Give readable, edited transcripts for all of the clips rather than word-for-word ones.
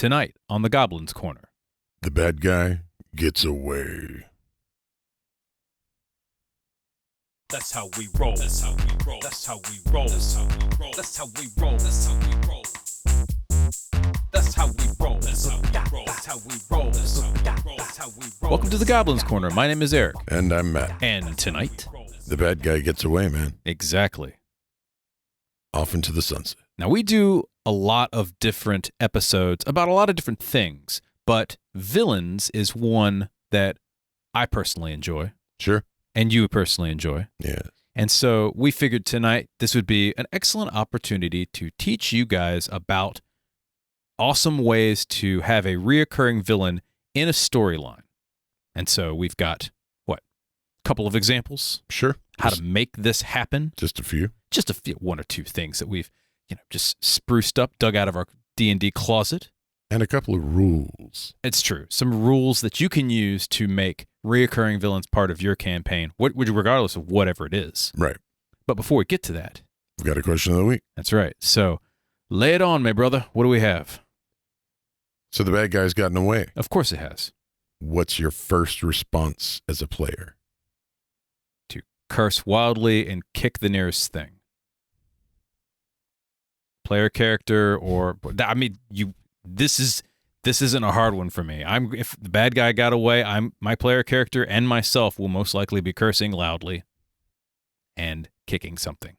Tonight on the Goblin's Corner. The bad guy gets away. That's how we roll. That's how we roll. That's how we roll. That's how we roll. That's how we roll. That's how we roll. That's how we roll. That's how we roll. That's how we roll. That's how we roll. That's how we roll. Welcome to the Goblin's Corner. My name is Eric. And I'm Matt. And tonight, The bad guy gets away, man. exactly. Off into the sunset. Now, we do a lot of different episodes about a lot of different things, but villains is one that I personally enjoy, Sure. and you personally enjoy. Yeah. And so we figured tonight this would be an excellent opportunity to teach you guys about awesome ways to have a reoccurring villain in a storyline. And so we've got, a couple of examples, Sure. how to make this happen. Just a few. Just a few, one or two things that we've, just spruced up, dug out of our D&D closet. And a couple of rules. It's true. Some rules that you can use to make reoccurring villains part of your campaign, regardless of whatever it is. Right. But before we get to that, We've got a question of the week. that's right. So lay it on, my brother. What do we have? So the bad guy's gotten away. Of course it has. What's your first response as a player? To curse wildly and kick the nearest thing. Player character this isn't a hard one for me. If the bad guy got away, my player character and myself will most likely be cursing loudly and kicking something.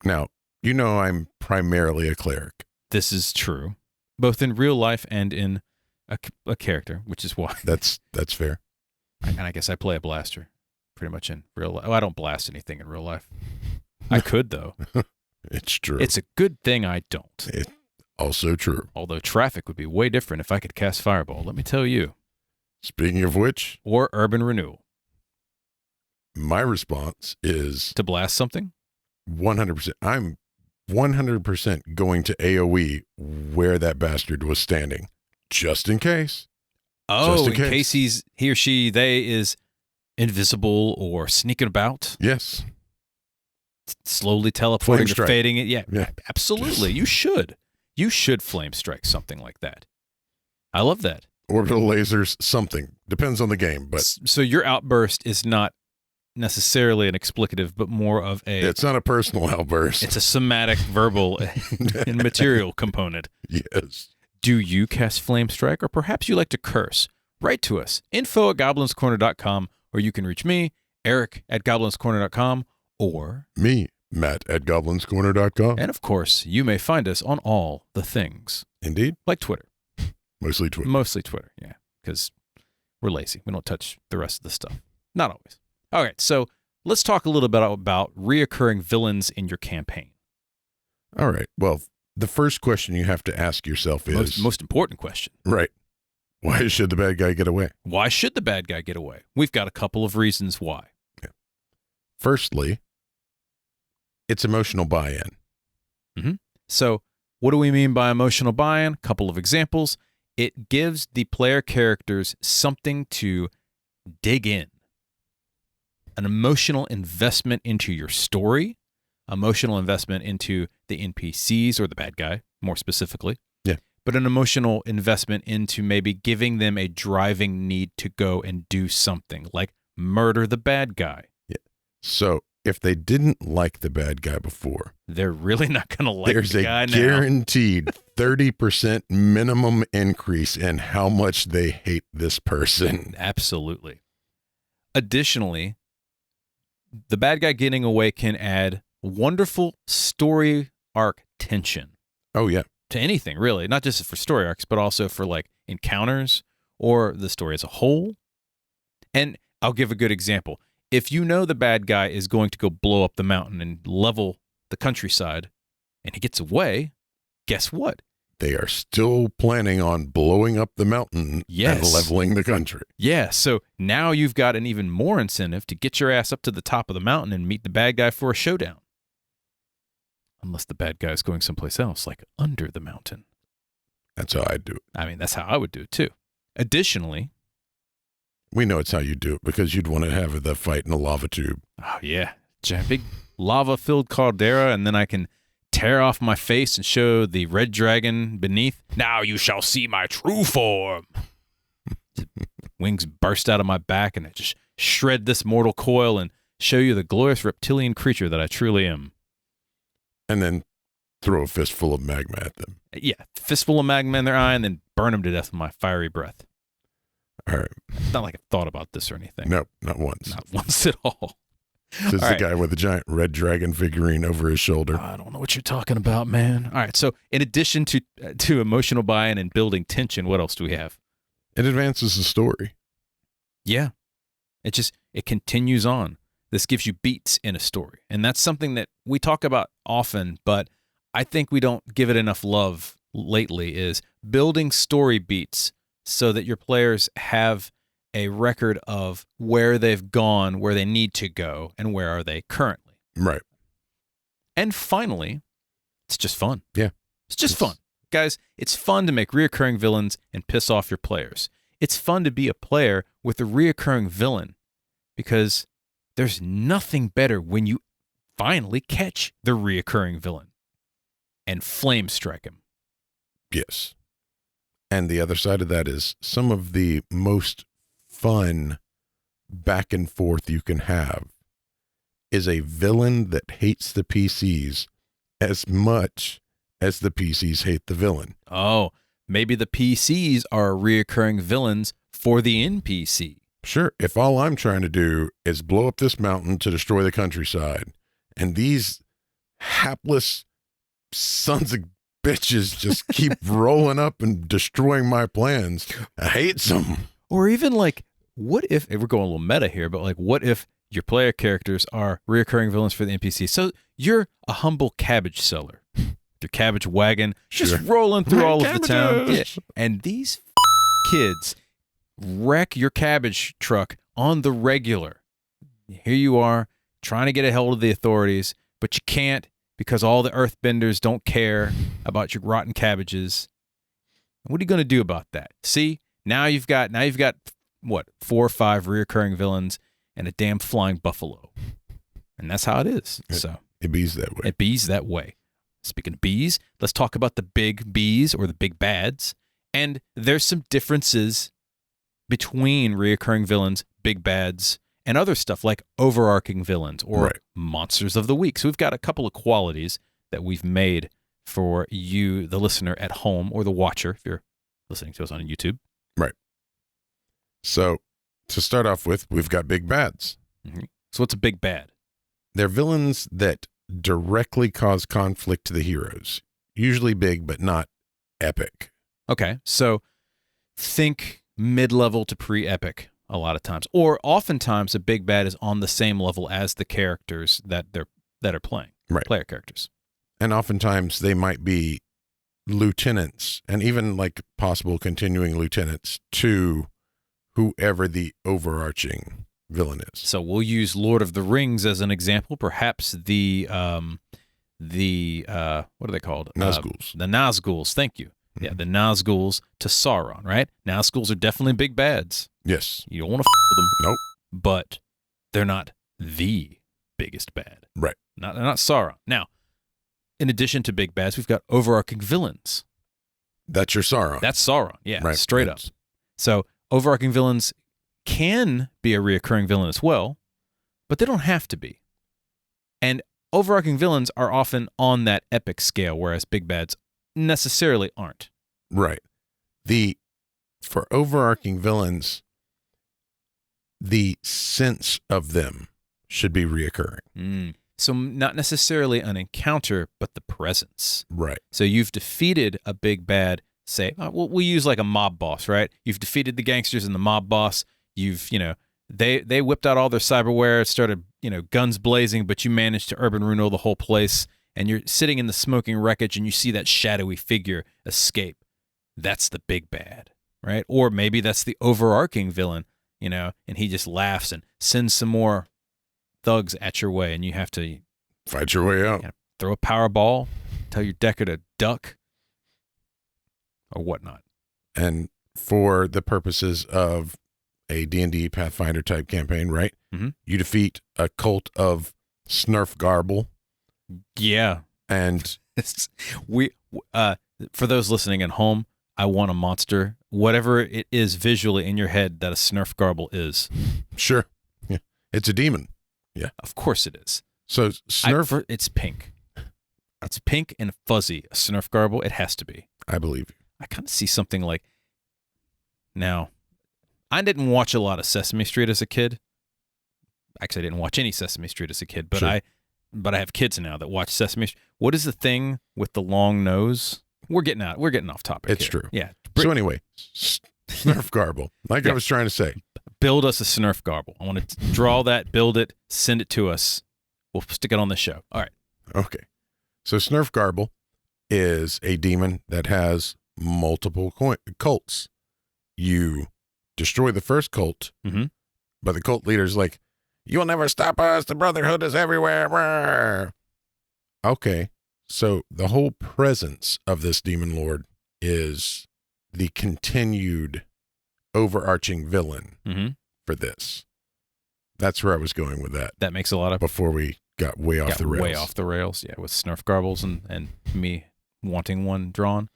Now, I'm primarily a cleric. This is true, both in real life and in a character, which is why. That's fair. And I guess I play a blaster pretty much in real life. I don't blast anything in real life. I could, though. It's true. It's a good thing I don't. It's also true. Although traffic would be way different if I could cast Fireball, let me tell you. Speaking of which, Or Urban Renewal. my response is To blast something? 100%. I'm 100% going to AoE where that bastard was standing, just in case. Oh, Just in case he or she, they is invisible or sneaking about, Yes. slowly teleporting Flame or strike. fading it. Yeah, Yeah. absolutely. You should. You should flame strike something like that. I love that. Orbital lasers, something. Depends on the game, but So your outburst is not necessarily an explicative, but more of it's not a personal outburst. it's a somatic, verbal, and material component. Yes. Do you cast Flame Strike, or perhaps you like to curse? Write to us, info@goblinscorner.com, or you can reach me, Eric@goblinscorner.com, or, Me, Matt at goblinscorner.com. and of course, you may find us on all the things, Indeed. like Twitter. Mostly Twitter. Mostly Twitter, yeah, because we're lazy. We don't touch the rest of the stuff. Not always. All right, so let's talk a little bit about reoccurring villains in your campaign. All right. Well, the first question you have to ask yourself is... Most important question. Right. Why should the bad guy get away? Why should the bad guy get away? We've got a couple of reasons why. Firstly, it's emotional buy-in. So what do we mean by emotional buy-in? Couple of examples. It gives the player characters something to dig in. An emotional investment into your story, emotional investment into the NPCs or the bad guy, more specifically. Yeah. But an emotional investment into maybe giving them a driving need to go and do something, like murder the bad guy. So if they didn't like the bad guy before, They're really not going to like there's the a guy now. guaranteed 30% minimum increase in how much they hate this person. Absolutely. Additionally, the bad guy getting away can add wonderful story arc tension Oh, yeah. to anything, really. Not just for story arcs, but also for like encounters or the story as a whole. And I'll give a good example. If you know the bad guy is going to go blow up the mountain and level the countryside, and he gets away, guess what? They are still planning on blowing up the mountain Yes. and leveling the country. Yeah, so now you've got an even more incentive to get your ass up to the top of the mountain and meet the bad guy for a showdown. Unless the bad guy is going someplace else, like under the mountain. That's how I do it. I mean, that's how I would do it too. Additionally, We know it's how you do it because you'd want to have the fight in a lava tube. oh yeah, big lava-filled caldera, and then I can tear off my face and show the red dragon beneath. Now you shall see my true form. Wings burst out of my back and I just shred this mortal coil and show you the glorious reptilian creature that I truly am. And then throw a fistful of magma at them. Yeah, fistful of magma in their eye and then burn them to death with my fiery breath. All right. It's not like I thought about this or anything. Nope, not once. Not once at all. This is the guy with a giant red dragon figurine over his shoulder. I don't know what you're talking about, man. All right, so in addition to emotional buy-in and building tension, what else do we have? It advances the story. Yeah. It continues on. This gives you beats in a story. And that's something that we talk about often, but I think we don't give it enough love lately, is building story beats so that your players have a record of where they've gone, where they need to go, and where are they currently. Right. And finally, it's just fun. Yeah. It's just fun. Guys, it's fun to make reoccurring villains and piss off your players. It's fun to be a player with a reoccurring villain because there's nothing better when you finally catch the reoccurring villain and flame strike him. Yes. And the other side of that is some of the most fun back and forth you can have is a villain that hates the PCs as much as the PCs hate the villain. Oh, maybe the PCs are reoccurring villains for the NPC. Sure. If all I'm trying to do is blow up this mountain to destroy the countryside, and these hapless sons of bitches just keep rolling up and destroying my plans, I hate them. Or even like, what if we're going a little meta here, but like, what if your player characters are reoccurring villains for the NPC? So you're a humble cabbage seller, your cabbage wagon, just rolling through all of the town. Yeah. And these kids wreck your cabbage truck on the regular. Here you are trying to get a hold of the authorities, but you can't because all the earthbenders don't care about your rotten cabbages. What are you going to do about that? See, now you've got what, 4 or 5 reoccurring villains and a damn flying buffalo. And that's how it is. It bees that way. It bees that way. Speaking of bees, let's talk about the big bees or the big bads. And there's some differences between reoccurring villains, big bads, and other stuff like overarching villains or monsters of the week. So we've got a couple of qualities that we've made for you, the listener at home, or the watcher, if you're listening to us on YouTube. Right. So to start off with, we've got big bads. Mm-hmm. So what's a big bad? They're villains that directly cause conflict to the heroes. Usually big, but not epic. Okay. So think mid-level to pre-epic a lot of times. Or oftentimes a big bad is on the same level as the characters that are playing. Right. Player characters. And oftentimes they might be lieutenants and even like possible continuing lieutenants to whoever the overarching villain is. So we'll use Lord of the Rings as an example. Perhaps the what are they called? Nazguls. The Nazguls. Thank you. Mm-hmm. Yeah, the Nazguls to Sauron, right? Nazguls are definitely big bads. Yes. You don't want to with them. Nope. But they're not the biggest bad. Right. They're not Sauron. Now, in addition to big bads, we've got overarching villains. That's your Sauron. That's Sauron. Yeah, right. Straight up. So overarching villains can be a reoccurring villain as well, but they don't have to be. And overarching villains are often on that epic scale, whereas big bads necessarily aren't. Right. For overarching villains, the sense of them should be reoccurring. So not necessarily an encounter, but the presence. Right. So you've defeated a big bad, say, we'll use like a mob boss, right? You've defeated the gangsters and the mob boss. They whipped out all their cyberware, started, guns blazing, but you managed to urban renewal the whole place. And you're sitting in the smoking wreckage and you see that shadowy figure escape. That's the big bad, right? Or maybe that's the overarching villain, and he just laughs and sends some more thugs at your way and you have to fight your way out. Throw a power ball, tell your decker to duck or whatnot. And for the purposes of a D&D Pathfinder type campaign, right? Mm-hmm. You defeat a cult of Snurf Garble. Yeah. And we for those listening at home, I want a monster, whatever it is visually in your head that a Snurf Garble is. Sure. Yeah. It's a demon. Yeah. Of course it is. So Snurf, It's pink. It's pink and fuzzy. A Snurf Garble, it has to be. I believe you. I kind of see something like. Now, I didn't watch a lot of Sesame Street as a kid. Actually, I didn't watch any Sesame Street as a kid, but Sure. I have kids now that watch Sesame Street. What is the thing with the long nose? We're getting off topic. It's here. true. Yeah. So anyway, Snurf Garble, like Yeah. I was trying to say. Build us a Snurf Garble. I want to draw that, build it, send it to us. We'll stick it on the show. All right. Okay. So Snurf Garble is a demon that has multiple cults. You destroy the first cult, Mhm. but the cult leader's like, "You'll never stop us. The Brotherhood is everywhere." Brr. Okay. So the whole presence of this demon lord is the continued overarching villain Mm-hmm. for this. That's where I was going with that That makes a lot of before we got way off the rails. way off the rails. Yeah, with Snurf Garbles and me wanting one drawn.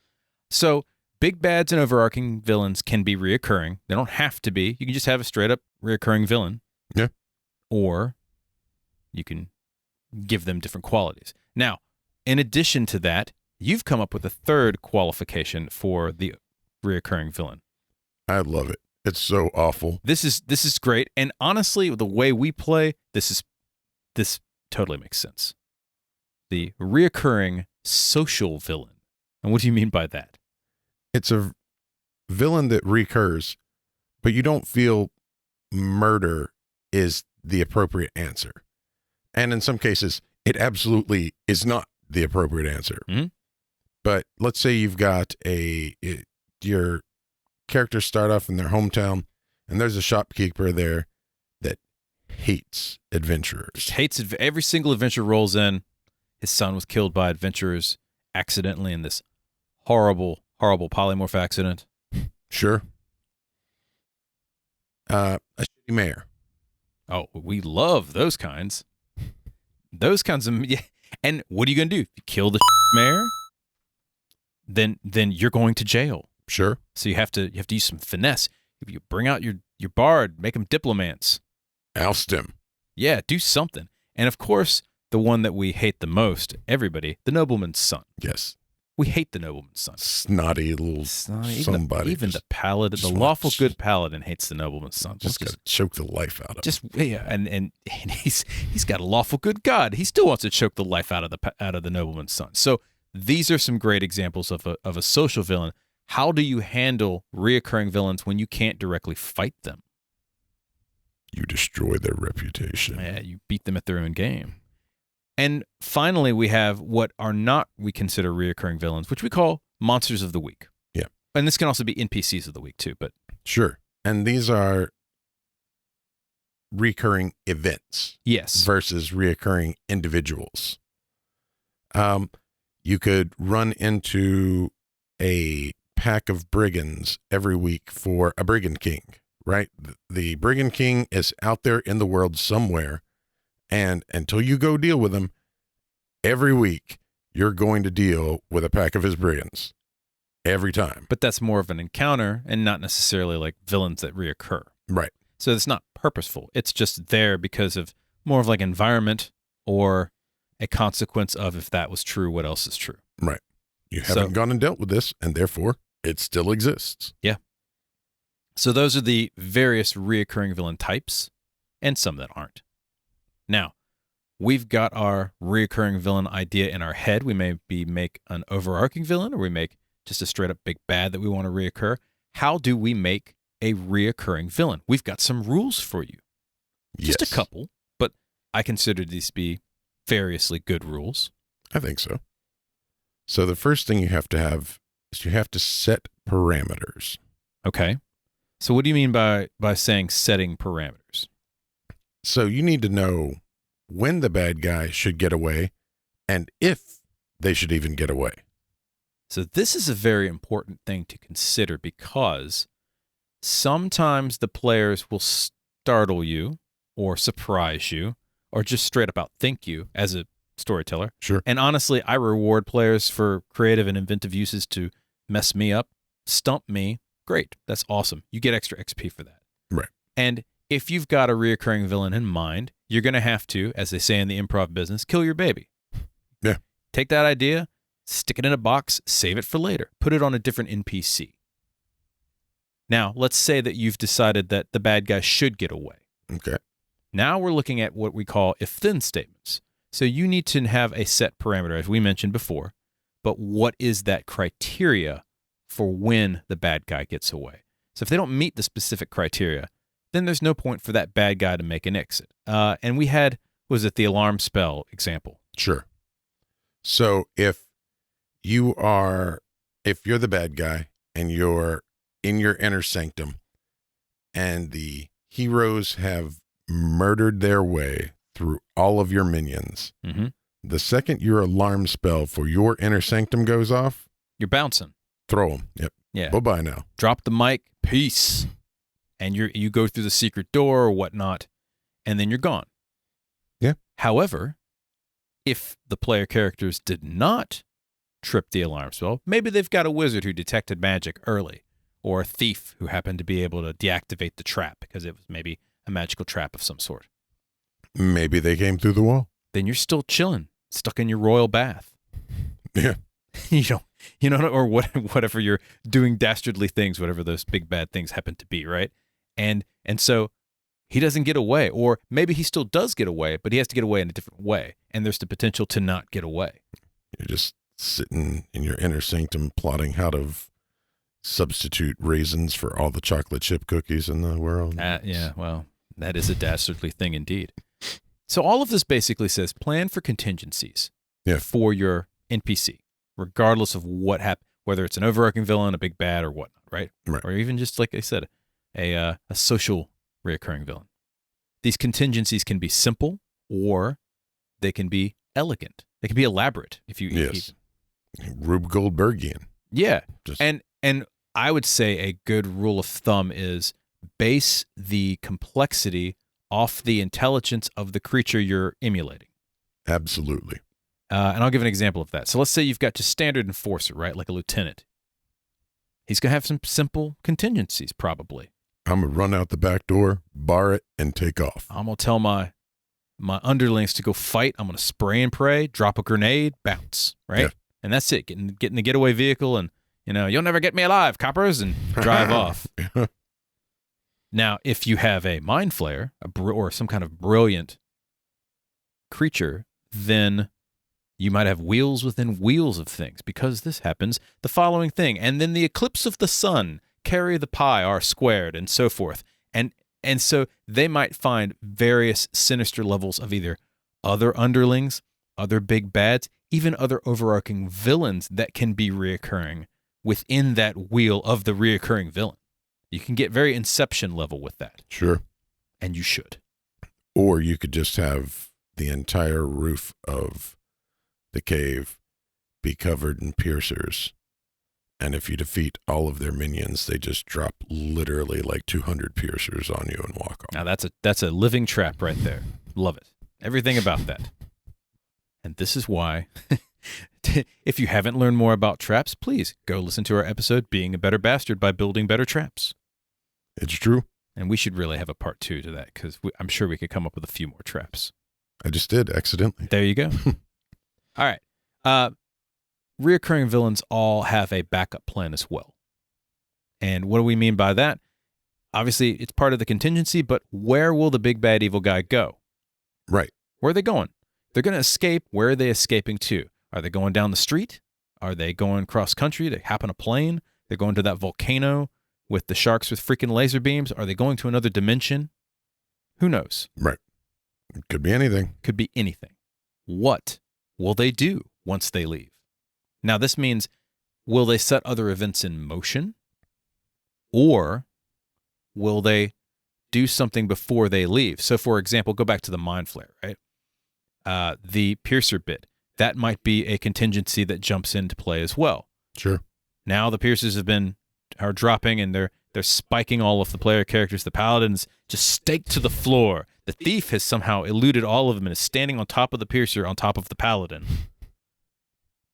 So big bads and overarching villains can be reoccurring. They don't have to be. You can just have a straight up reoccurring villain. Yeah. Or you can give them different qualities. Now, in addition to that, you've come up with a third qualification for the reoccurring villain. I love it. It's so awful. This is great, and honestly, the way we play, this totally makes sense. The reoccurring social villain. And what do you mean by that? It's a villain that recurs, but you don't feel murder is the appropriate answer. And in some cases, it absolutely is not the appropriate answer. Mhm. But let's say you've got your characters start off in their hometown, and there's a shopkeeper there that hates adventurers. Hates every single adventure rolls in. His son was killed by adventurers accidentally in this horrible, horrible polymorph accident. Sure. A shitty mayor. Oh, we love those kinds. Those kinds of yeah. And what are you going to do? If you kill the mayor, then you're going to jail. Sure. So you have to use some finesse. If you bring out your bard, make them diplomats. Oust him. Yeah, do something. And of course, the one that we hate the most, everybody, the nobleman's son. Yes. We hate the nobleman's son. Snotty little somebody. Even the paladin, the just lawful good paladin hates the nobleman's son. Just got to choke the life out of him. Just yeah, and he's got a lawful good god. He still wants to choke the life out of the nobleman's son. So these are some great examples of a social villain. How do you handle reoccurring villains when you can't directly fight them? You destroy their reputation. Yeah, you beat them at their own game. And finally, we have what are not we consider reoccurring villains, which we call monsters of the week. Yeah. And this can also be NPCs of the week too, but Sure. And these are recurring events yes. versus reoccurring individuals. You could run into a pack of brigands every week for a brigand king, right? The brigand king is out there in the world somewhere. And until you go deal with him, every week you're going to deal with a pack of his brigands. Every time. But that's more of an encounter and not necessarily like villains that reoccur. Right. So it's not purposeful. It's just there because of more of like environment or a consequence of if that was true, what else is true. Right. You haven't gone and dealt with this, and therefore it still exists. Yeah. So those are the various reoccurring villain types and some that aren't. Now, we've got our reoccurring villain idea in our head. We maybe make an overarching villain, or we make just a straight up big bad that we want to reoccur. How do we make a reoccurring villain? We've got some rules for you. Just Yes. a couple, but I consider these to be variously good rules. I think so. So the first thing you have to have is you have to set parameters. Okay. So what do you mean by saying setting parameters? So you need to know when the bad guy should get away and if they should even get away. So this is a very important thing to consider because sometimes the players will startle you or surprise you or just straight up outthink you as a storyteller. Sure. And honestly, I reward players for creative and inventive uses to mess me up, stump me. Great. That's awesome. You get extra XP for that. Right. And if you've got a reoccurring villain in mind, you're going to have to, as they say in the improv business, kill your baby. Yeah. Take that idea, stick it in a box, save it for later. Put it on a different NPC. Now, let's say that you've decided that the bad guy should get away. Okay. Now we're looking at what we call if-then statements. So you need to have a set parameter, as we mentioned before, but what is that criteria for when the bad guy gets away? So if they don't meet the specific criteria, then there's no point for that bad guy to make an exit. And we had, was it the alarm spell example? Sure. So if you're the bad guy and you're in your inner sanctum and the heroes have murdered their way through all of your minions, Mm-hmm. the second your alarm spell for your inner sanctum goes off, You're bouncing. throw them. Yep. Yeah. Bye-bye now. Drop the mic, peace. And you go through the secret door or whatnot, and then you're gone. Yeah. However, if the player characters did not trip the alarm spell, maybe they've got a wizard who detected magic early, or a thief who happened to be able to deactivate the trap because it was maybe a magical trap of some sort. Maybe they came through the wall. Then you're still chilling, stuck in your royal bath. Yeah. Or whatever you're doing dastardly things, whatever those big bad things happen to be, right? And so he doesn't get away, or maybe he still does get away, but he has to get away in a different way, and there's the potential to not get away. You're just sitting in your inner sanctum plotting how to substitute raisins for all the chocolate chip cookies in the world. Yeah, well, that is a dastardly thing indeed. So all of this basically says plan for contingencies for your NPC, regardless of what happened, whether it's an overarching villain, a big bad, or whatnot, right? Or even just, like I said, a social reoccurring villain. These contingencies can be simple, or they can be elegant. They can be elaborate. Yes. Rube Goldbergian. Yeah. And I would say a good rule of thumb is base the complexity off the intelligence of the creature you're emulating. Absolutely. And I'll give an example of that. So let's say you've got just standard enforcer, right? Like a lieutenant. He's going to have some simple contingencies, probably. I'm going to run out the back door, bar it, and take off. I'm going to tell my underlings to go fight. I'm going to spray and pray, drop a grenade, bounce, right? Yeah. And that's it. Get in the getaway vehicle and, you'll never get me alive, coppers, and drive off. Yeah. Now, if you have a mind flayer or some kind of brilliant creature, then you might have wheels within wheels of things, because this happens the following thing. And then the eclipse of the sun, carry the pi r squared, and so forth. And so they might find various sinister levels of either other underlings, other big bads, even other overarching villains that can be reoccurring within that wheel of the reoccurring villain. You can get very Inception level with that. Sure. And you should. Or you could just have the entire roof of the cave be covered in piercers. And if you defeat all of their minions, they just drop literally like 200 piercers on you and walk off. Now that's a living trap right there. Love it. Everything about that. And this is why, if you haven't learned more about traps, please go listen to our episode, Being a Better Bastard by Building Better Traps. It's true. And we should really have a part 2 to that, because I'm sure we could come up with a few more traps. I just did, accidentally. There you go. All right. Reoccurring villains all have a backup plan as well. And what do we mean by that? Obviously, it's part of the contingency, but where will the big bad evil guy go? Right. Where are they going? They're going to escape. Where are they escaping to? Are they going down the street? Are they going cross country? They hop on a plane? They're going to that volcano with the sharks with freaking laser beams? Are they going to another dimension? Who knows? Right. It could be anything. Could be anything. What will they do once they leave? Now, this means, will they set other events in motion? Or will they do something before they leave? So, for example, go back to the mind flayer, right? The piercer bit. That might be a contingency that jumps into play as well. Sure. Now the piercers are dropping, and They're spiking all of the player characters. The paladin's just staked to the floor. The thief has somehow eluded all of them and is standing on top of the piercer on top of the paladin.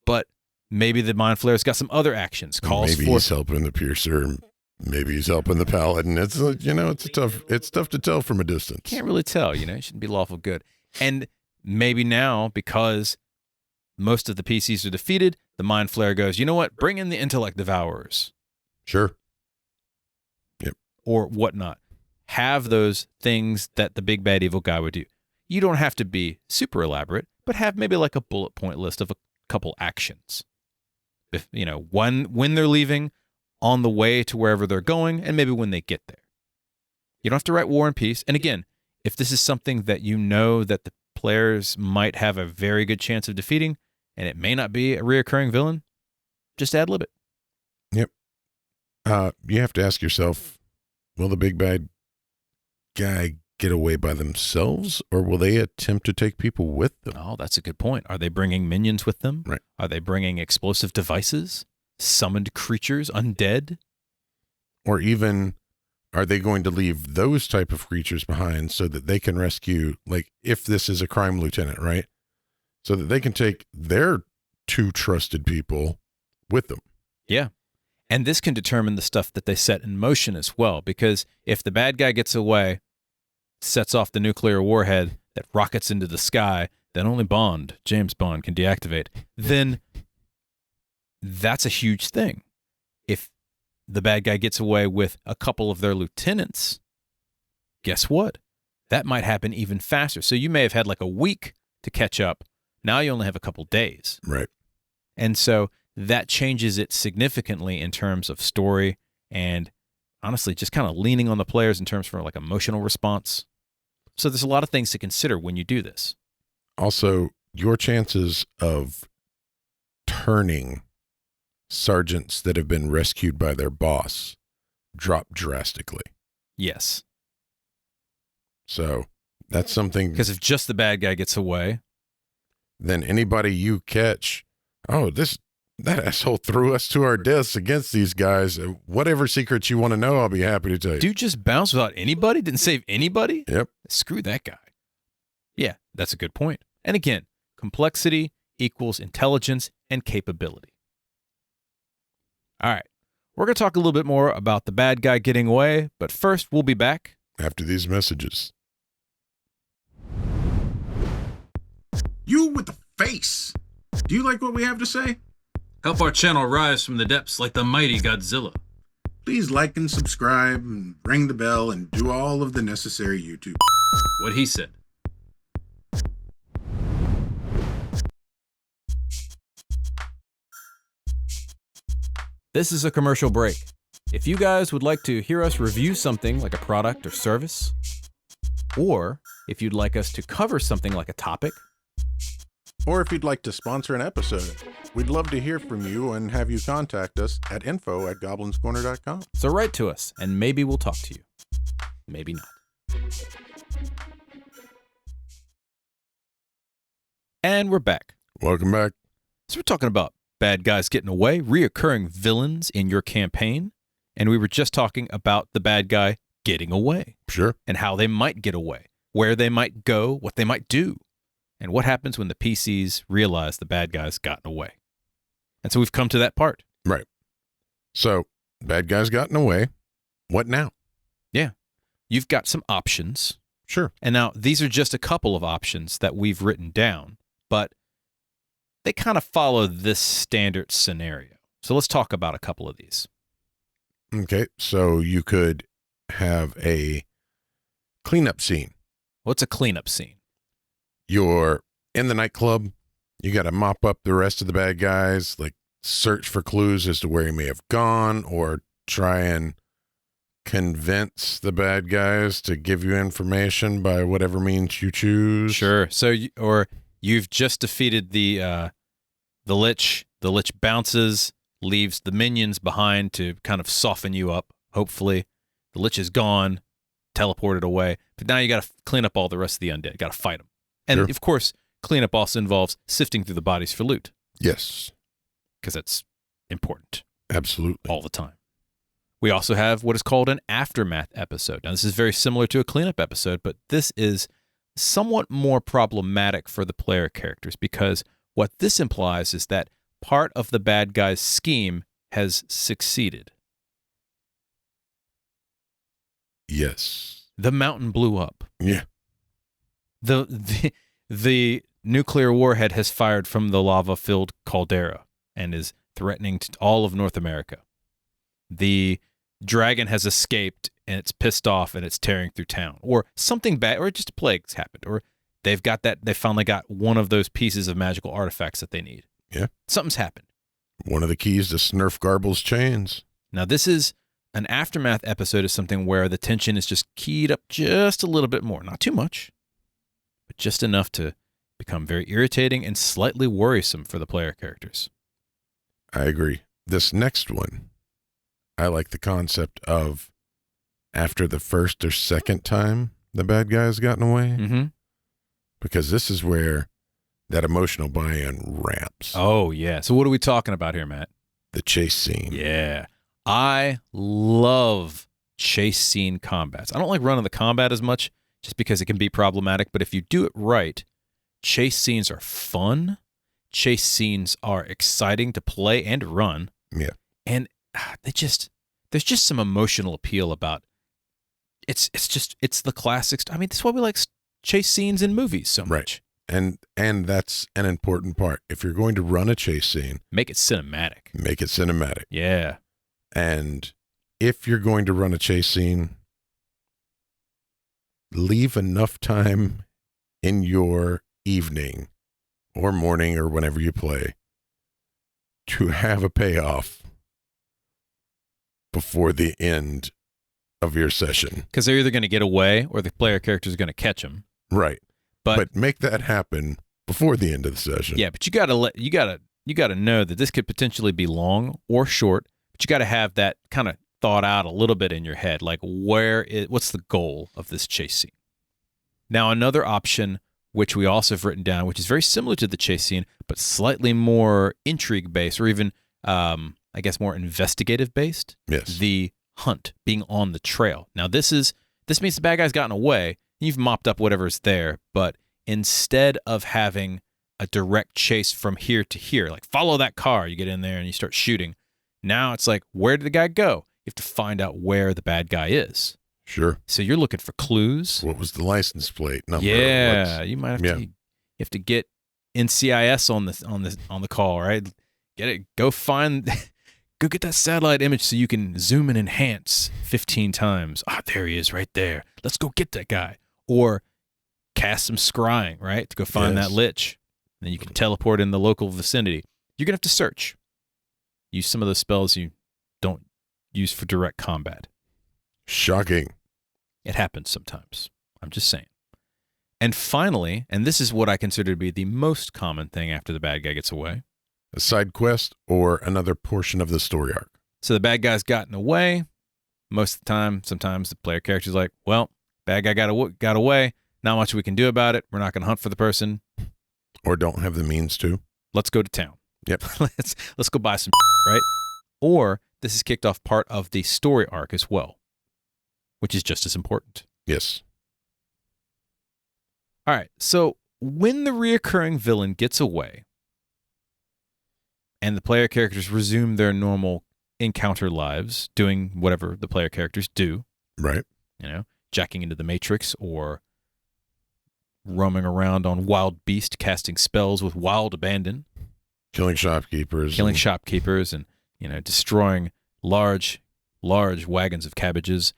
But maybe the mind flayer's got some other actions. Maybe he's helping the piercer. Maybe he's helping the paladin. It's it's tough to tell from a distance. Can't really tell. It shouldn't be lawful good. And maybe now, because most of the PCs are defeated, the mind flayer goes, you know what? Bring in the intellect devourers. Sure. Or whatnot. Have those things that the big bad evil guy would do. You don't have to be super elaborate, but have maybe like a bullet point list of a couple actions. If, when they're leaving, on the way to wherever they're going, and maybe when they get there. You don't have to write War and Peace. And again, if this is something that you know that the players might have a very good chance of defeating, and it may not be a reoccurring villain, just ad-lib it. Yep. You have to ask yourself, will the big bad guy get away by themselves, or will they attempt to take people with them? Oh, that's a good point. Are they bringing minions with them? Right. Are they bringing explosive devices? Summoned creatures? Undead? Or even, are they going to leave those type of creatures behind so that they can rescue, like if this is a crime lieutenant, right? So that they can take their 2 trusted people with them. Yeah. And this can determine the stuff that they set in motion as well, because if the bad guy gets away, sets off the nuclear warhead that rockets into the sky that only James Bond, can deactivate, then that's a huge thing. If the bad guy gets away with a couple of their lieutenants, guess what? That might happen even faster. So you may have had like a week to catch up. Now you only have a couple days. Right. And so that changes it significantly in terms of story and honestly just kind of leaning on the players in terms for like emotional response. So there's a lot of things to consider when you do this. Also, your chances of turning sergeants that have been rescued by their boss drop drastically. Yes. So that's something. Because if just the bad guy gets away, then anybody you catch, that asshole threw us to our deaths against these guys. Whatever secrets you want to know, I'll be happy to tell you. Dude just bounced without anybody? Didn't save anybody? Yep. Screw that guy. Yeah, that's a good point. And again, complexity equals intelligence and capability. All right. We're going to talk a little bit more about the bad guy getting away, but first we'll be back after these messages. You with the face. Do you like what we have to say? Help our channel rise from the depths like the mighty Godzilla. Please like and subscribe and ring the bell and do all of the necessary YouTube. What he said. This is a commercial break. If you guys would like to hear us review something like a product or service, or if you'd like us to cover something like a topic, or if you'd like to sponsor an episode, we'd love to hear from you and have you contact us at info@goblinscorner.com. So write to us and maybe we'll talk to you. Maybe not. And we're back. Welcome back. So we're talking about bad guys getting away, reoccurring villains in your campaign. And we were just talking about the bad guy getting away. Sure. And how they might get away, where they might go, what they might do. And what happens when the PCs realize the bad guy's gotten away. And so we've come to that part. Right. So, bad guy's gotten away. What now? Yeah. You've got some options. Sure. And now these are just a couple of options that we've written down, but they kind of follow this standard scenario. So let's talk about a couple of these. Okay. So you could have a cleanup scene. What's a cleanup scene? You're in the nightclub. You got to mop up the rest of the bad guys, like search for clues as to where he may have gone, or try and convince the bad guys to give you information by whatever means you choose. Sure. So, or you've just defeated the lich. The lich bounces, leaves the minions behind to kind of soften you up. Hopefully, the lich is gone, teleported away. But now you got to clean up all the rest of the undead. Got to fight them. And Sure. of course, cleanup also involves sifting through the bodies for loot. Yes. Because that's important Absolutely. all the time. We also have what is called an aftermath episode. Now, this is very similar to a cleanup episode, but this is somewhat more problematic for the player characters because what this implies is that part of the bad guy's scheme has succeeded. Yes. The mountain blew up. Yeah. The nuclear warhead has fired from the lava-filled caldera and is threatening all of North America. The dragon has escaped and it's pissed off and it's tearing through town, or something bad, or just a plague's happened, or they finally got one of those pieces of magical artifacts that they need. Yeah. Something's happened. One of the keys to Snurf Garble's chains. Now, this is an aftermath episode is something where the tension is just keyed up just a little bit more. Not too much, but just enough to become very irritating and slightly worrisome for the player characters. I agree. This next one, I like the concept of after the first or second time the bad guy has gotten away. Mm-hmm. Because this is where that emotional buy-in ramps. Oh, yeah. So what are we talking about here, Matt? The chase scene. Yeah. I love chase scene combats. I don't like running the combat as much just because it can be problematic, but if you do it right, chase scenes are fun. Chase scenes are exciting to play and run. Yeah. And there's just some emotional appeal about it's the classics. I mean, that's why we like chase scenes in movies so much. Right. And that's an important part. If you're going to run a chase scene, Make it cinematic. make it cinematic. Yeah. And if you're going to run a chase scene, leave enough time in your evening or morning or whenever you play to have a payoff before the end of your session. Because they're either going to get away or the player character is going to catch them. Right. But But make that happen before the end of the session. yeah, but you gotta know that this could potentially be long or short. But you gotta have that kind of thought out a little bit in your head, like what's the goal of this chase scene? Now, another option which we also have written down, which is very similar to the chase scene, but slightly more intrigue based, or even I guess more investigative based. Yes. The hunt, being on the trail. Now, this means the bad guy's gotten away. You've mopped up whatever's there, but instead of having a direct chase from here to here, like follow that car, you get in there and you start shooting. Now it's like, where did the guy go? You have to find out where the bad guy is. Sure. So you're looking for clues. What was the license plate number? Yeah, you might have yeah. to. You have to get NCIS on the call, right? Get it. Go get that satellite image so you can zoom and enhance 15 times. Ah, there he is, right there. Let's go get that guy. Or cast some scrying, right, to go find Yes. that lich. And then you can teleport in the local vicinity. You're gonna have to search. Use some of those spells you don't use for direct combat. Shocking. It happens sometimes. I'm just saying. And finally, and this is what I consider to be the most common thing after the bad guy gets away. A side quest or another portion of the story arc. So the bad guy's gotten away. Most of the time, sometimes the player character's like, well, bad guy got away. Not much we can do about it. We're not going to hunt for the person. Or don't have the means to. Let's go to town. Yep. let's go buy some right? Or this has kicked off part of the story arc as well, which is just as important. Yes. All right, so when the reoccurring villain gets away and the player characters resume their normal encounter lives, doing whatever the player characters do, Right. jacking into the Matrix or roaming around on wild beast, casting spells with wild abandon, Killing shopkeepers. and destroying large wagons of cabbages.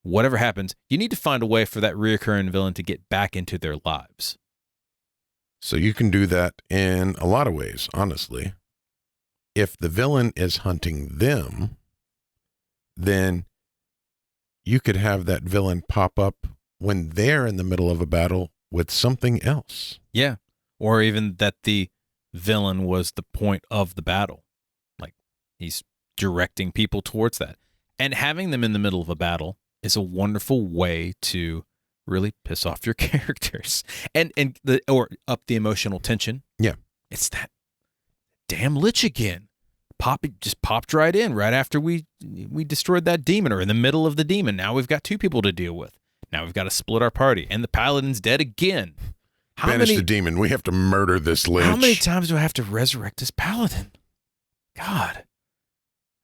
Whatever happens, you need to find a way for that reoccurring villain to get back into their lives. So you can do that in a lot of ways, honestly. If the villain is hunting them, then you could have that villain pop up when they're in the middle of a battle with something else. Yeah. Or even that the villain was the point of the battle. Like he's directing people towards that. And having them in the middle of a battle is a wonderful way to really piss off your characters or up the emotional tension. Yeah. It's that damn lich again. It just popped right in right after we destroyed that demon, or in the middle of the demon. Now we've got 2 people to deal with. Now we've got to split our party, and the paladin's dead again. Banish the demon. We have to murder this lich. How many times do I have to resurrect this paladin? God,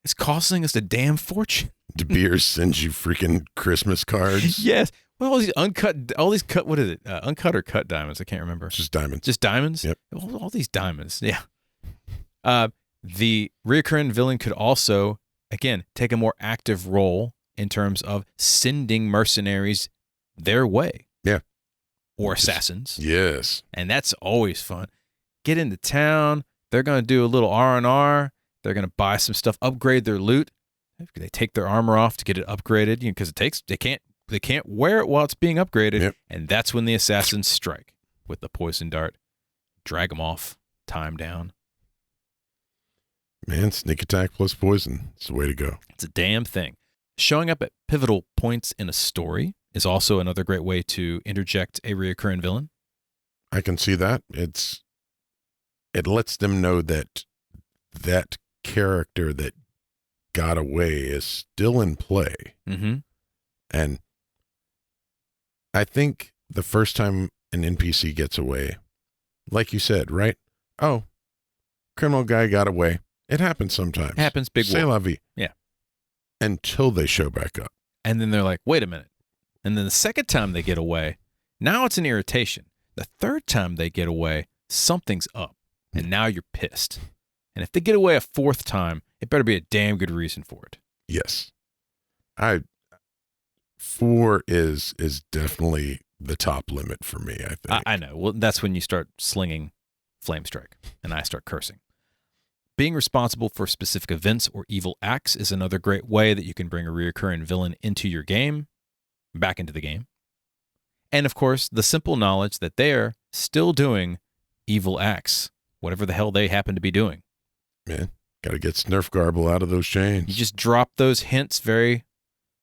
it's costing us a damn fortune. De Beers sends you freaking Christmas cards. Yes. Well, all these cut, what is it? Uncut or cut diamonds? I can't remember. Just diamonds. Just diamonds? Yep. All these diamonds. Yeah. The reoccurring villain could also, again, take a more active role in terms of sending mercenaries their way. Yeah. Or assassins. Yes. And that's always fun. Get into town. They're going to do a little R&R. They're going to buy some stuff, upgrade their loot. They take their armor off to get it upgraded, because they can't wear it while it's being upgraded. Yep. And that's when the assassins strike with the poison dart. Drag them off. Time down. Man, sneak attack plus poison. It's the way to go. It's a damn thing. Showing up at pivotal points in a story is also another great way to interject a reoccurring villain. I can see that. It lets them know that character that got away is still in play. Mm-hmm. And I think the first time an NPC gets away, like you said, right? Oh, criminal guy got away. It happens sometimes. Happens, big C'est war. la vie. Yeah. Until they show back up. And then they're like, wait a minute. And then the second time they get away, now it's an irritation. The third time they get away, something's up. And now you're pissed. And if they get away a 4th time, it better be a damn good reason for it. Yes. 4 is definitely the top limit for me, I think. I know. Well, that's when you start slinging flame strike and I start cursing. Being responsible for specific events or evil acts is another great way that you can bring a reoccurring villain into your game, back into the game. And of course, the simple knowledge that they're still doing evil acts, whatever the hell they happen to be doing. Man, got to get Snurf Garble out of those chains. You just drop those hints very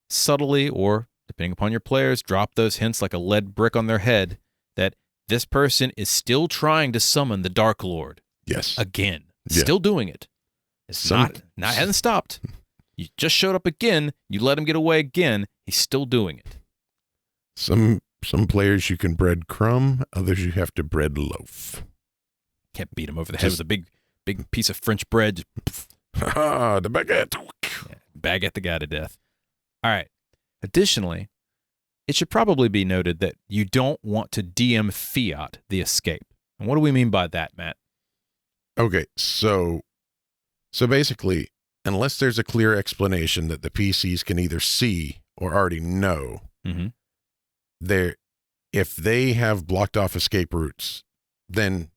subtly, or depending upon your players, drop those hints like a lead brick on their head that this person is still trying to summon the Dark Lord. Yes. Again. Yeah. Still doing it. It's hasn't stopped. You just showed up again. You let him get away again. He's still doing it. Some players you can bread crumb, others you have to bread loaf. Can't beat him over the head with a big piece of French bread. The baguette. Yeah, baguette the guy to death. All right. Additionally, it should probably be noted that you don't want to DM fiat the escape. And what do we mean by that, Matt? Okay, so basically, unless there's a clear explanation that the PCs can either see or already know, Mm-hmm. if they have blocked off escape routes, then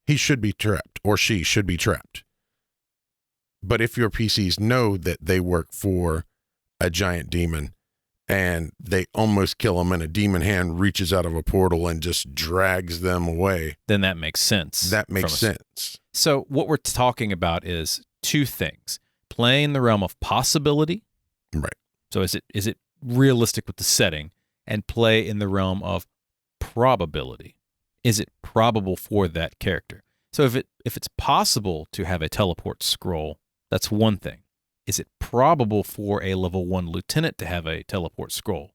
he should be trapped or she should be trapped. But if your PCs know that they work for a giant demon and they almost kill him and a demon hand reaches out of a portal and just drags them away, Then that makes sense. that makes sense. So what we're talking about is 2 things. Play in the realm of possibility. Right. So is it realistic with the setting? And play in the realm of probability. Is it probable for that character? So if it's possible to have a teleport scroll, that's one thing. Is it probable for a level 1 lieutenant to have a teleport scroll?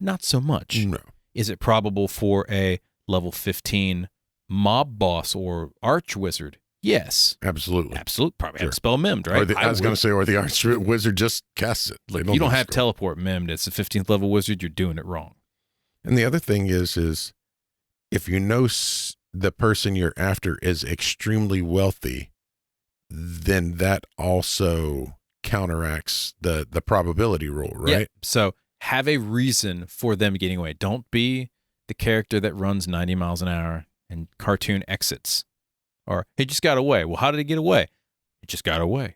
Not so much. No. Is it probable for a level 15 mob boss or arch wizard? Yes. Absolutely. Probably Sure. have spell memmed, right? I was going to say, or the arch wizard just casts it. If you don't have teleport memmed, it's a 15th level wizard, you're doing it wrong. And the other thing is if you know the person you're after is extremely wealthy, then that also counteracts the probability rule, right? Yeah. So have a reason for them getting away. Don't be the character that runs 90 miles an hour and cartoon exits. Or he just got away. Well, how did he get away? He just got away.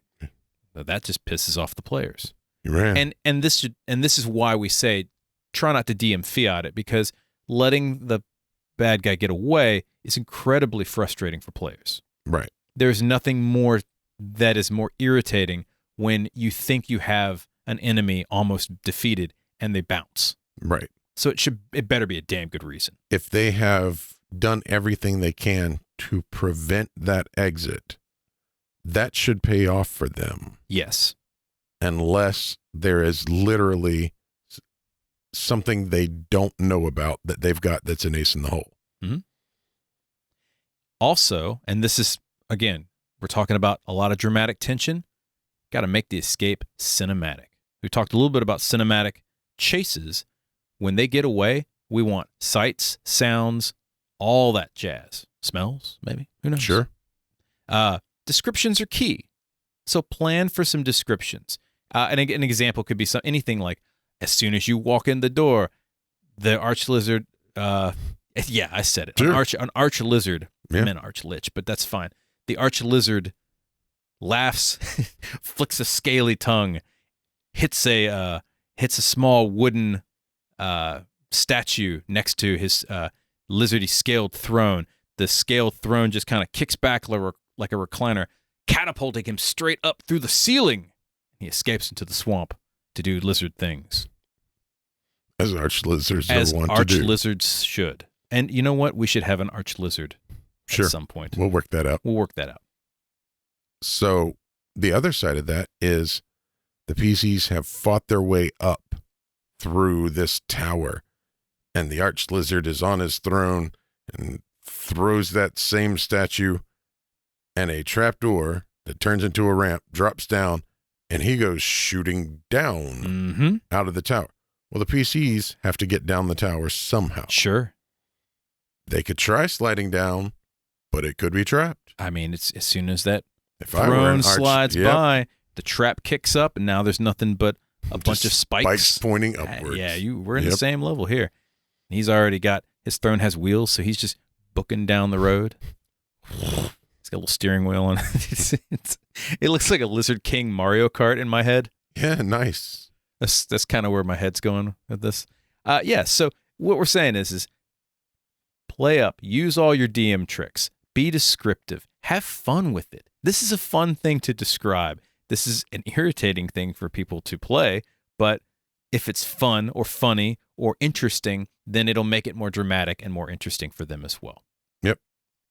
That just pisses off the players. You ran. And this is why we say try not to DM fiat it, because letting the bad guy get away is incredibly frustrating for players. Right. There's nothing more that is more irritating when you think you have an enemy almost defeated and they bounce. Right. So it better be a damn good reason. If they have done everything they can to prevent that exit, that should pay off for them. Yes. Unless there is literally something they don't know about that they've got that's an ace in the hole. Mm-hmm. Also, and this is, again, we're talking about a lot of dramatic tension. Got to make the escape cinematic. We talked a little bit about cinematic chases. When they get away, we want sights, sounds, all that jazz. Smells, maybe? Who knows? Sure. Descriptions are key. So plan for some descriptions. And an example could be anything like, as soon as you walk in the door, the arch lizard, yeah, I said it. Sure. An arch lizard. Yeah. I meant arch lich, but that's fine. The arch lizard laughs, flicks a scaly tongue, hits a small wooden statue next to his lizardy scaled throne. The scaled throne just kind of kicks back like a recliner, catapulting him straight up through the ceiling. He escapes into the swamp to do lizard things. As arch lizards As want arch to do. lizards should. And you know what? We should have an arch lizard Sure. at some point. We'll work that out. We'll work that out. So the other side of that is the PCs have fought their way up through this tower, and the arch lizard is on his throne and throws that same statue, and a trapdoor that turns into a ramp drops down, and he goes shooting down out of the tower. Well, the PCs have to get down the tower somehow. Sure. They could try sliding down, but it could be trapped. I mean, it's as soon as that If I were an throne arch, slides yep, by, the trap kicks up, and now there's nothing but a bunch of spikes. pointing upwards. Yeah, we're in Yep. the same level here. He's already got, his throne has wheels, so he's just booking down the road. He's got a little steering wheel on it. It looks like a Lizard King Mario Kart in my head. Yeah, nice. That's kind of where my head's going with this. Yeah, so what we're saying is play up, use all your DM tricks, be descriptive, have fun with it. This is a fun thing to describe. This is an irritating thing for people to play, but if it's fun or funny or interesting, then it'll make it more dramatic and more interesting for them as well. Yep.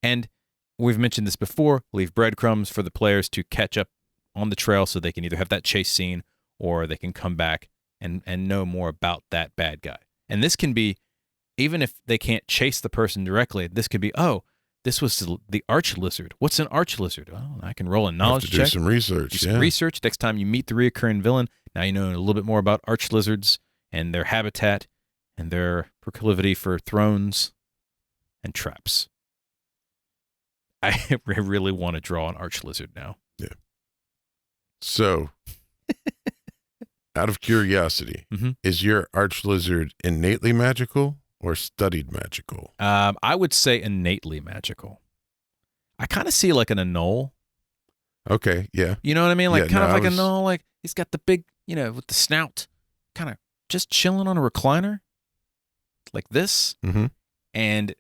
And we've mentioned this before, leave breadcrumbs for the players to catch up on the trail so they can either have that chase scene or they can come back and know more about that bad guy. And this can be, even if they can't chase the person directly, this could be, oh, this was the arch lizard. What's an arch lizard? Well, I can roll a knowledge have to check. do some research. Do some research. Next time you meet the reoccurring villain, now you know a little bit more about arch lizards and their habitat and their proclivity for thrones and traps. I really want to draw an arch lizard now. Yeah. So, out of curiosity, is your arch lizard innately magical or studied magical? I would say innately magical. I kind of see like an anole. Okay, yeah. You know what I mean? Like Yeah, kind no, of like I was- an anole. Like he's got the big, with the snout, kind of just chilling on a recliner, like this. Mm-hmm. And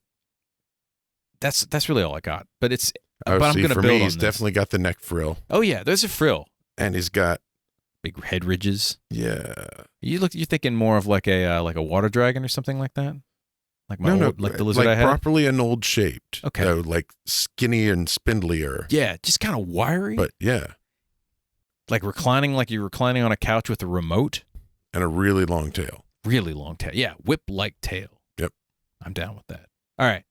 that's really all I got. But it's. Oh, but I'm see, going to for build me, on he's this. definitely got the neck frill, Oh yeah, there's a frill. and he's got, Big head ridges. yeah. You're thinking more of like a water dragon or something like that. Like my old, like the lizard like I had. properly anole shaped. Okay. Though, like skinny and spindlier. Yeah, just kind of wiry. But yeah, like reclining, like you're reclining on a couch with a remote. and a really long tail. Really long tail. Yeah, whip-like tail. Yep. I'm down with that. All right.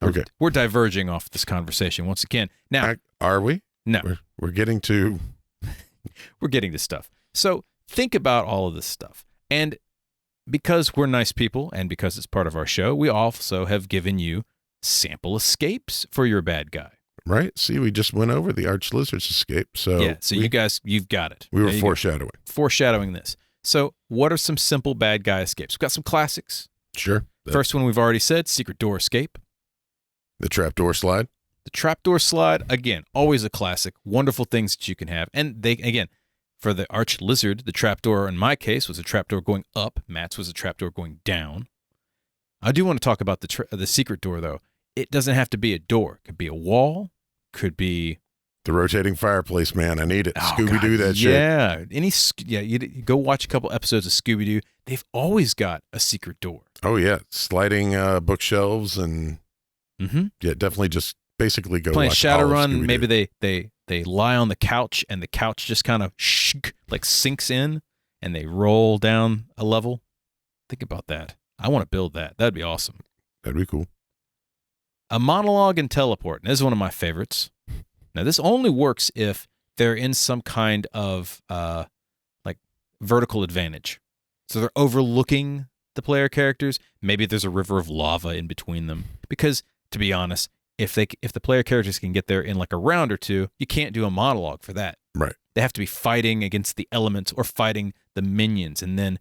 Okay. We're diverging off this conversation once again. Now, Are we? no, We're getting to, we're getting to stuff. So think about all of this stuff. And because we're nice people and because it's part of our show, we also have given you sample escapes for your bad guy. right? See, we just went over the arch lizard's escape. So Yeah, so you guys, you've got it. we were There you go. foreshadowing. Foreshadowing this. So what are some simple bad guy escapes? We've got some classics. Sure. First one we've already said, secret door escape. The trapdoor slide. The trapdoor slide, again, always a classic. Wonderful things that you can have. And they, again, for the arch lizard, the trapdoor in my case was a trapdoor going up. Matt's was a trapdoor going down. I do want to talk about the secret door, though. It doesn't have to be a door. It could be a wall. Could be The rotating fireplace, man. I need it. Oh, Scooby-Doo God, that shit. yeah. You go watch a couple episodes of Scooby-Doo. They've always got a secret door. Oh, yeah. Sliding bookshelves and Mm-hmm. yeah, definitely just basically go Playing watch all of Shadowrun, Scooby-Doo. maybe they they lie on the couch, and the couch just kind of like sinks in, and they roll down a level. Think about that. I want to build that. That'd be awesome. That'd be cool. A monologue and teleport. And this is one of my favorites. Now, this only works if they're in some kind of like vertical advantage. So they're overlooking the player characters. Maybe there's a river of lava in between them. Because, to be honest, if the player characters can get there in like a round or two, you can't do a monologue for that. Right. They have to be fighting against the elements or fighting the minions. And then,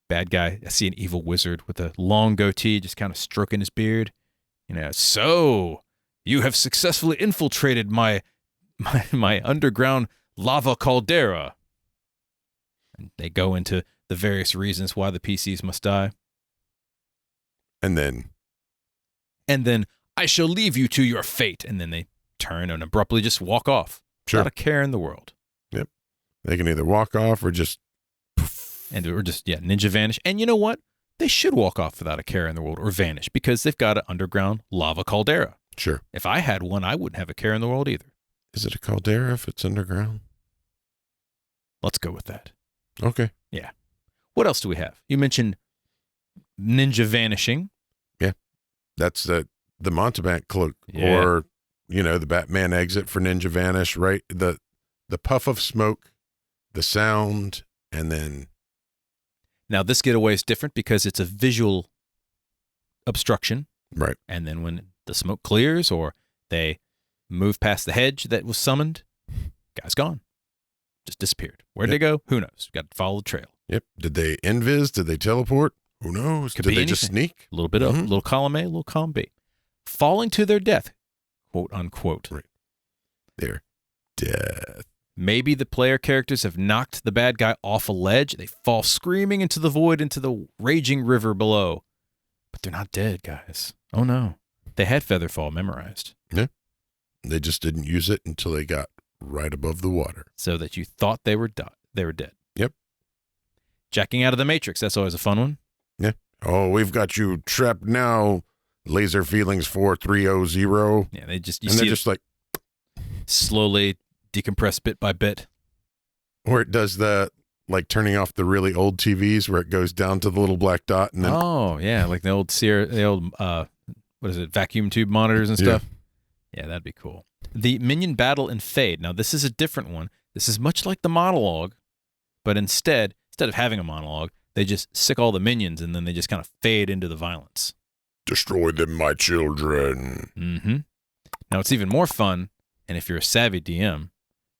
bad guy, I see an evil wizard with a long goatee just kind of stroking his beard. So you have successfully infiltrated my underground lava caldera. And they go into the various reasons why the PCs must die. And then I shall leave you to your fate. And then they turn and abruptly just walk off. Sure. Not a care in the world. Yep. They can either walk off or just ninja vanish. And you know what? They should walk off without a care in the world or vanish because they've got an underground lava caldera. Sure. If I had one, I wouldn't have a care in the world either. Is it a caldera if it's underground? Let's go with that. Okay. Yeah. What else do we have? You mentioned ninja vanishing. Yeah. That's the Montebank cloak or, the Batman exit for ninja vanish, right? The puff of smoke, the sound, and then... Now, this getaway is different because it's a visual obstruction. Right. And then when the smoke clears or they move past the hedge that was summoned, guy's gone. Just disappeared. Where'd they go? Who knows? Got to follow the trail. Yep. Did they invis? Did they teleport? Who knows? Could Did be they anything. just sneak? A little bit of, a little column A, a little column B. Falling to their death, quote unquote. Right. Their death. Maybe the player characters have knocked the bad guy off a ledge. They fall screaming into the void, into the raging river below. But they're not dead, guys. Oh, no. They had Featherfall memorized. Yeah. They just didn't use it until they got right above the water. So that you thought they were dead. Yep. Jacking out of the Matrix. That's always a fun one. Yeah. Oh, we've got you trapped now. Laser feelings 4300. Yeah, they're just like slowly decompress bit by bit. Or it does the like turning off the really old TVs where it goes down to the little black dot and then like the old vacuum tube monitors and stuff. Yeah, that'd be cool. The minion battle in Fade. Now this is a different one. This is much like the monologue, but instead of having a monologue, they just sick all the minions and then they just kind of fade into the violence. Destroy them, my children. Mm-hmm. Now it's even more fun, and if you're a savvy DM,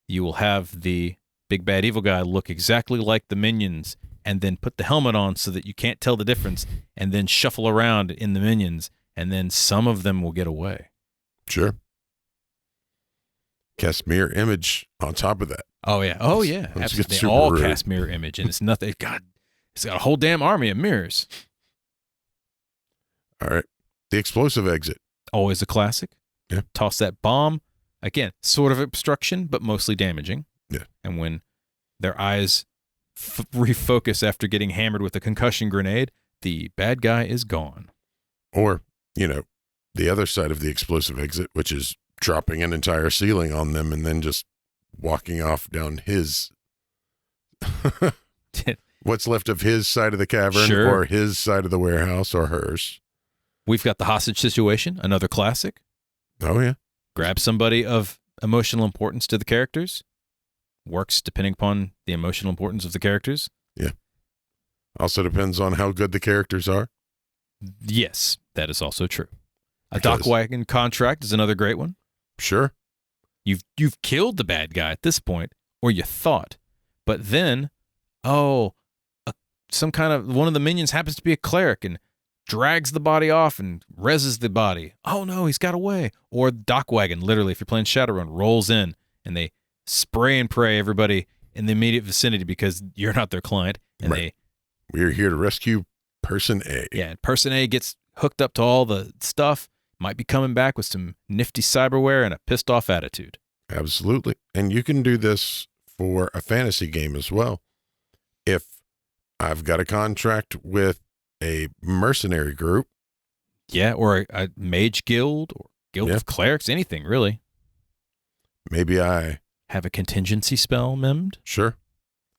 you will have the big bad evil guy look exactly like the minions and then put the helmet on so that you can't tell the difference and then shuffle around in the minions and then some of them will get away. Sure. Cast mirror image on top of that. Oh, yeah. Absolutely. They all cast mirror image and it's nothing. It's got a whole damn army of mirrors. All right. The explosive exit. Always a classic. Yeah. Toss that bomb. Again, sort of obstruction, but mostly damaging. Yeah. And when their eyes refocus after getting hammered with a concussion grenade, the bad guy is gone. Or, the other side of the explosive exit, which is dropping an entire ceiling on them and then just walking off down his... what's left of his side of the cavern or his side of the warehouse or hers. We've got the hostage situation, another classic. Oh, yeah. Grab somebody of emotional importance to the characters. Works depending upon the emotional importance of the characters. Yeah. Also depends on how good the characters are. Yes, that is also true. A dock wagon contract is another great one. Sure. You've killed the bad guy at this point, or you thought. But then, some kind of one of the minions happens to be a cleric and drags the body off and reses the body. Oh no, he's got away. Or dock wagon, literally, if you're playing Shadowrun, rolls in and they spray and pray everybody in the immediate vicinity because you're not their client. And we're here to rescue Person A. Yeah, and Person A gets hooked up to all the stuff, might be coming back with some nifty cyberware and a pissed off attitude. Absolutely. And you can do this for a fantasy game as well. If I've got a contract with a mercenary group. Yeah, or a mage guild or guild of clerics, anything really. Maybe I... Have a contingency spell memmed? Sure.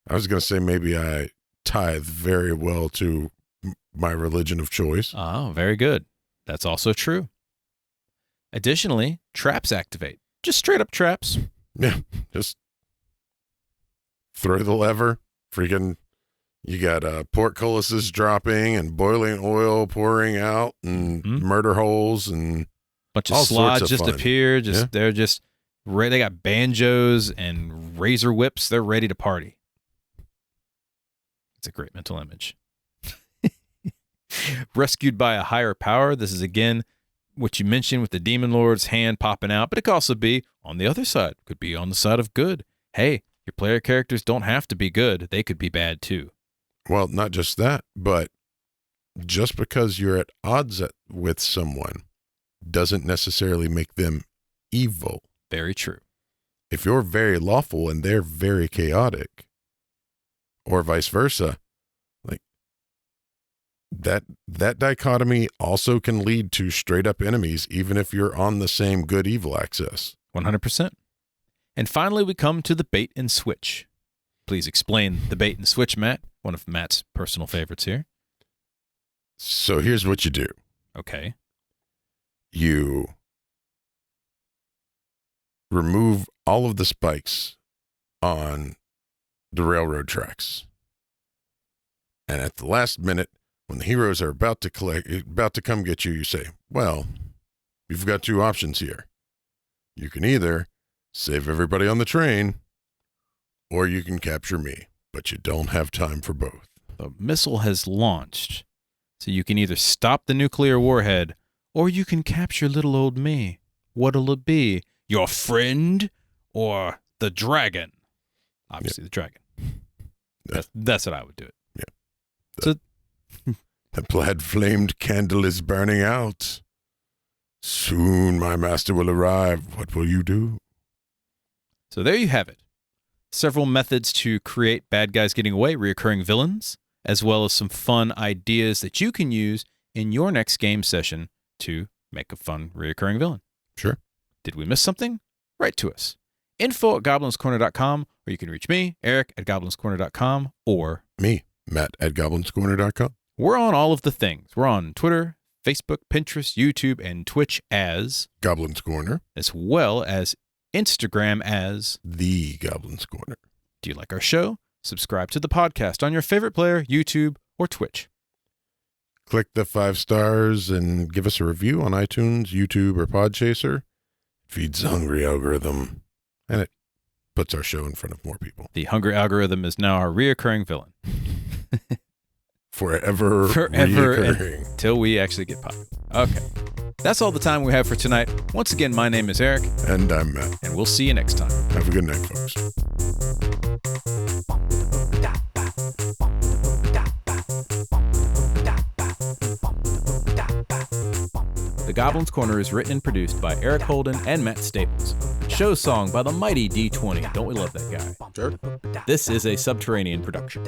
I was going to say maybe I tithe very well to my religion of choice. Oh, very good. That's also true. Additionally, traps activate. Just straight up traps. Yeah, just throw the lever. Freaking, you got portcullises dropping and boiling oil pouring out and murder holes and bunch of all slots sorts of just fun. appear. Yeah. They're just ready. They got banjos and razor whips. They're ready to party. It's a great mental image. Rescued by a higher power. This is again what you mentioned with the demon lord's hand popping out, but it could also be on the other side. Could be on the side of good. Hey, your player characters don't have to be good. They could be bad too. Well, not just that, but just because you're at odds with someone doesn't necessarily make them evil. Very true. If you're very lawful and they're very chaotic, or vice versa, like that dichotomy also can lead to straight up enemies, even if you're on the same good evil axis. 100%. And finally, we come to the bait and switch. Please explain the bait and switch, Matt. One of Matt's personal favorites here. So here's what you do. Okay. You remove all of the spikes on the railroad tracks. And at the last minute, when the heroes are about to come get you, you say, well, you've got two options here. You can either save everybody on the train, or you can capture me, but you don't have time for both. The missile has launched, so you can either stop the nuclear warhead, or you can capture little old me. What'll it be? Your friend or the dragon? Obviously, the dragon. That's what I would do it. Yeah. The plaid-flamed candle is burning out. Soon my master will arrive. What will you do? So there you have it. Several methods to create bad guys getting away, reoccurring villains, as well as some fun ideas that you can use in your next game session to make a fun reoccurring villain. Sure. Did we miss something? Write to us. info@goblinscorner.com, or you can reach me, Eric, at goblinscorner.com, or me, Matt, at goblinscorner.com. We're on all of the things. We're on Twitter, Facebook, Pinterest, YouTube, and Twitch as Goblin's Corner, as well as Instagram as The Goblin's Corner. Do you like our show? Subscribe to the podcast on your favorite player, YouTube, or Twitch. Click the 5 stars and give us a review on iTunes, YouTube, or Podchaser. Feeds the hungry algorithm, and it puts our show in front of more people. The hungry algorithm is now our reoccurring villain. Forever reoccurring. Until we actually get popular. Okay. That's all the time we have for tonight. Once again, my name is Eric. And I'm Matt. And we'll see you next time. Have a good night, folks. The Goblin's Corner is written and produced by Eric Holden and Matt Staples. Show song by the mighty D20. Don't we love that guy? Sure. This is a Subterranean production.